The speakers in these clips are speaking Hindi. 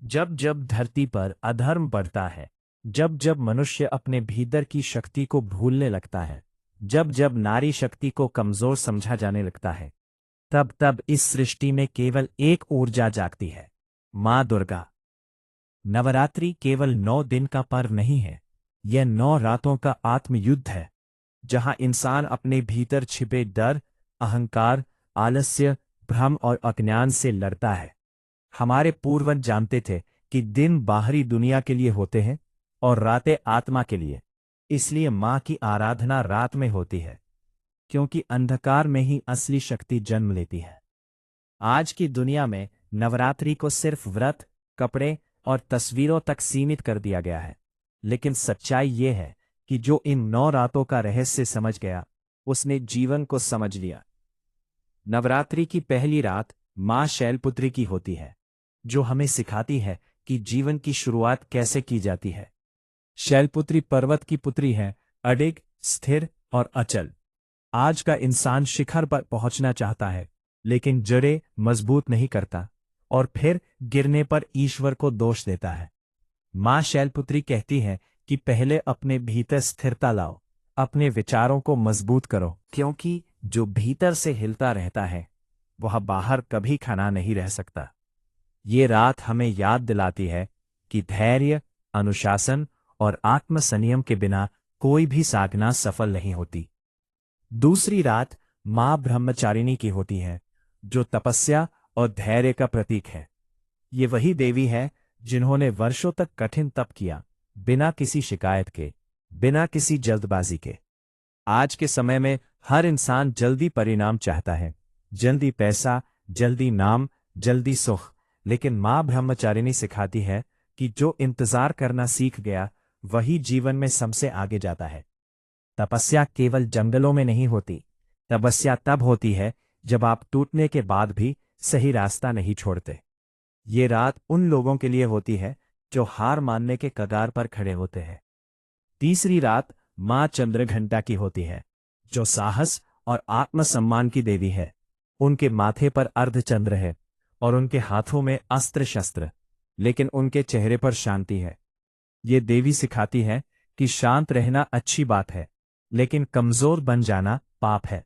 जब जब धरती पर अधर्म बढ़ता है, जब जब मनुष्य अपने भीतर की शक्ति को भूलने लगता है, जब जब नारी शक्ति को कमजोर समझा जाने लगता है, तब तब इस सृष्टि में केवल एक ऊर्जा जागती है, माँ दुर्गा। नवरात्रि केवल 9 दिन का पर्व नहीं है, यह 9 रातों का आत्मयुद्ध है, जहां इंसान अपने भीतर छिपे डर, अहंकार, आलस्य, भ्रम और अज्ञान से लड़ता है। हमारे पूर्वज जानते थे कि दिन बाहरी दुनिया के लिए होते हैं और रातें आत्मा के लिए। इसलिए माँ की आराधना रात में होती है, क्योंकि अंधकार में ही असली शक्ति जन्म लेती है। आज की दुनिया में नवरात्रि को सिर्फ व्रत, कपड़े और तस्वीरों तक सीमित कर दिया गया है, लेकिन सच्चाई ये है कि जो इन 9 रातों का रहस्य समझ गया, उसने जीवन को समझ लिया। नवरात्रि की पहली रात माँ शैलपुत्री की होती है, जो हमें सिखाती है कि जीवन की शुरुआत कैसे की जाती है। शैलपुत्री पर्वत की पुत्री है, अडिग, स्थिर और अचल। आज का इंसान शिखर पर पहुंचना चाहता है, लेकिन जड़ें मजबूत नहीं करता और फिर गिरने पर ईश्वर को दोष देता है। माँ शैलपुत्री कहती है कि पहले अपने भीतर स्थिरता लाओ, अपने विचारों को मजबूत करो, क्योंकि जो भीतर से हिलता रहता है वह बाहर कभी खड़ा नहीं रह सकता। ये रात हमें याद दिलाती है कि धैर्य, अनुशासन और आत्मसंयम के बिना कोई भी साधना सफल नहीं होती। दूसरी रात माँ ब्रह्मचारिणी की होती है, जो तपस्या और धैर्य का प्रतीक है। ये वही देवी है जिन्होंने वर्षों तक कठिन तप किया, बिना किसी शिकायत के, बिना किसी जल्दबाजी के। आज के समय में हर इंसान जल्दी परिणाम चाहता है, जल्दी पैसा, जल्दी नाम, जल्दी सुख। लेकिन माँ ब्रह्मचारिणी सिखाती है कि जो इंतजार करना सीख गया वही जीवन में सबसे आगे जाता है। तपस्या केवल जंगलों में नहीं होती, तपस्या तब होती है जब आप टूटने के बाद भी सही रास्ता नहीं छोड़ते। ये रात उन लोगों के लिए होती है जो हार मानने के कगार पर खड़े होते हैं। तीसरी रात माँ चंद्रघंटा की होती है, जो साहस और आत्मसम्मान की देवी है। उनके माथे पर अर्धचंद्र है और उनके हाथों में अस्त्र शस्त्र, लेकिन उनके चेहरे पर शांति है। ये देवी सिखाती है कि शांत रहना अच्छी बात है, लेकिन कमजोर बन जाना पाप है।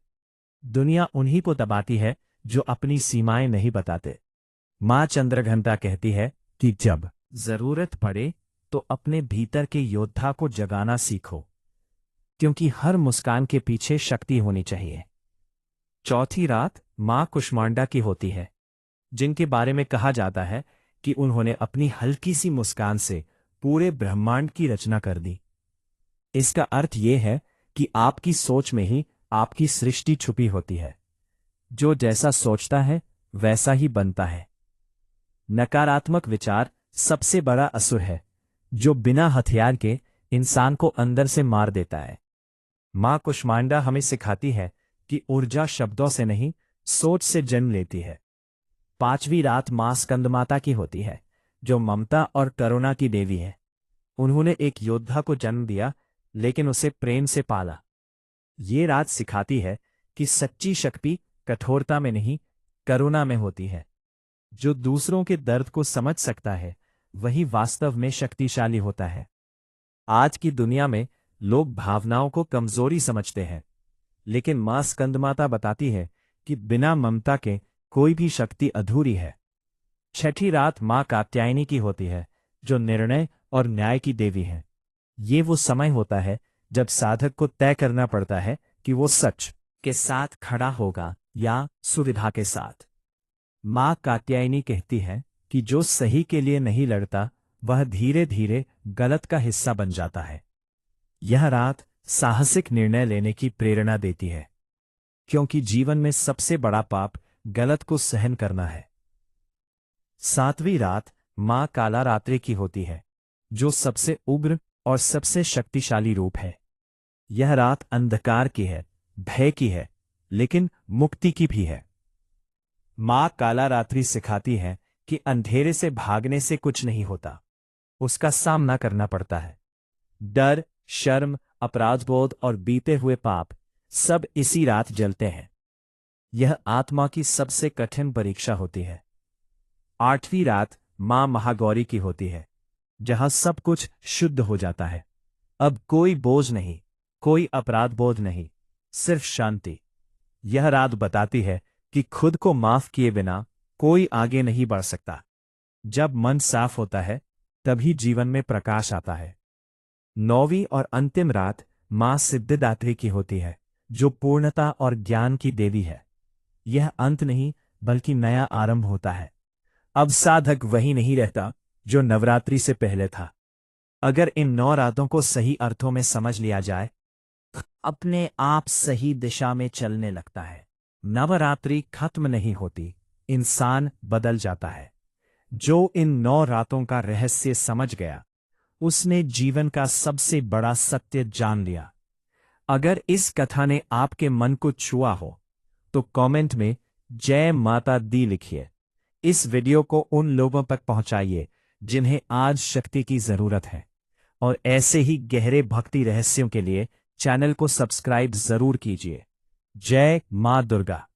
दुनिया उन्हीं को दबाती है जो अपनी सीमाएं नहीं बताते। माँ चंद्रघंटा कहती है कि जब जरूरत पड़े तो अपने भीतर के योद्धा को जगाना सीखो, क्योंकि हर मुस्कान के पीछे शक्ति होनी चाहिए। चौथी रात माँ कुष्मांडा की होती है, जिनके बारे में कहा जाता है कि उन्होंने अपनी हल्की सी मुस्कान से पूरे ब्रह्मांड की रचना कर दी। इसका अर्थ यह है कि आपकी सोच में ही आपकी सृष्टि छुपी होती है। जो जैसा सोचता है वैसा ही बनता है। नकारात्मक विचार सबसे बड़ा असुर है, जो बिना हथियार के इंसान को अंदर से मार देता है। माँ कुष्मांडा हमें सिखाती है कि ऊर्जा शब्दों से नहीं, सोच से जन्म लेती है। पांचवी रात माँ स्कंदमाता की होती है, जो ममता और करुणा की देवी है। उन्होंने एक योद्धा को जन्म दिया, लेकिन उसे प्रेम से पाला। ये रात सिखाती है कि सच्ची शक्ति कठोरता में नहीं, करुणा में होती है। जो दूसरों के दर्द को समझ सकता है वही वास्तव में शक्तिशाली होता है। आज की दुनिया में लोग भावनाओं को कमजोरी समझते हैं, लेकिन मां स्कंदमाता बताती है कि बिना ममता के कोई भी शक्ति अधूरी है। छठी रात मां कात्यायनी की होती है, जो निर्णय और न्याय की देवी है। ये वो समय होता है जब साधक को तय करना पड़ता है कि वो सच के साथ खड़ा होगा या सुविधा के साथ। मां कात्यायनी कहती है कि जो सही के लिए नहीं लड़ता वह धीरे धीरे गलत का हिस्सा बन जाता है। यह रात साहसिक निर्णय लेने की प्रेरणा देती है, क्योंकि जीवन में सबसे बड़ा पाप गलत को सहन करना है। सातवीं रात मां काला रात्रि की होती है, जो सबसे उग्र और सबसे शक्तिशाली रूप है। यह रात अंधकार की है, भय की है, लेकिन मुक्ति की भी है। मां काला रात्रि सिखाती है कि अंधेरे से भागने से कुछ नहीं होता, उसका सामना करना पड़ता है। डर, शर्म, अपराधबोध और बीते हुए पाप सब इसी रात जलते हैं। यह आत्मा की सबसे कठिन परीक्षा होती है। आठवीं रात मां महागौरी की होती है, जहां सब कुछ शुद्ध हो जाता है। अब कोई बोझ नहीं, कोई अपराध बोध नहीं, सिर्फ शांति। यह रात बताती है कि खुद को माफ किए बिना कोई आगे नहीं बढ़ सकता। जब मन साफ होता है तभी जीवन में प्रकाश आता है। 9वीं और अंतिम रात मां सिद्धिदात्री की होती है, जो पूर्णता और ज्ञान की देवी है। यह अंत नहीं बल्कि नया आरंभ होता है। अब साधक वही नहीं रहता जो नवरात्रि से पहले था। अगर इन 9 रातों को सही अर्थों में समझ लिया जाए, अपने आप सही दिशा में चलने लगता है। नवरात्रि खत्म नहीं होती, इंसान बदल जाता है। जो इन 9 रातों का रहस्य समझ गया, उसने जीवन का सबसे बड़ा सत्य जान लिया। अगर इस कथा ने आपके मन को छुआ हो तो कमेंट में जय माता दी लिखिए। इस वीडियो को उन लोगों तक पहुंचाइए जिन्हें आज शक्ति की जरूरत है। और ऐसे ही गहरे भक्ति रहस्यों के लिए चैनल को सब्सक्राइब जरूर कीजिए। जय मां दुर्गा।